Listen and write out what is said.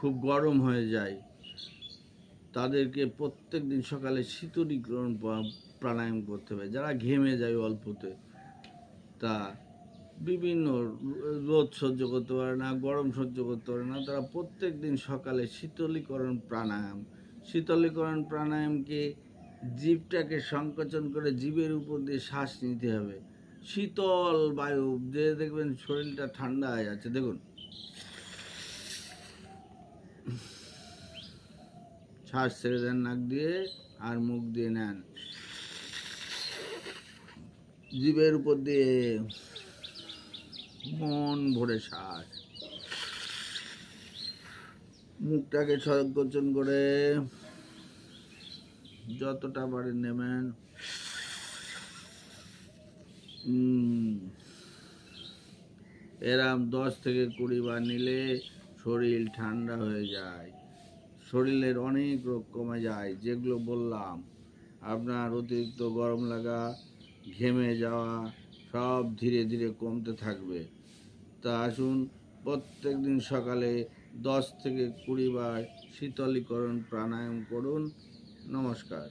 খুব গরম হয়ে যায়, তাদেরকে প্রত্যেক দিন সকালে শীতলীকরণ প্রাণায়াম করতে হবে। যারা ঘেমে যায় অল্পতে, তা বিভিন্ন রোদ সহ্য করতে পারে না, গরম সহ্য করতে পারে না, তারা প্রত্যেক দিন সকালে শীতলীকরণ প্রাণায়ামকে জিভটাকে সংকোচন করে জিভের উপর দিয়ে শ্বাস নিতে হবে। শীতল বায়ু যে দেখবেন শরীরটা ঠান্ডা হয়ে যাচ্ছে। দেখুন, শ্বাস ছেড়ে দেন নাক দিয়ে আর মুখ দিয়ে নেন, জিভের উপর দিয়ে মন ভরে শ্বাস, মুখটাকে সংকোচন করে যতটা পারেন নেবেন। এরম 10 থেকে 20 বার নিলে শরীর ঠান্ডা হয়ে যায়, শরীরের অনেক রোগ কমে যায়। যেগুলো বললাম, আপনার অতিরিক্ত গরম লাগা, ঘেমে যাওয়া, সব ধীরে ধীরে কমতে থাকবে। তা আসুন, প্রত্যেক দিন সকালে 10 থেকে 20 বার শীতলীকরণ প্রাণায়াম করুন। নমস্কার।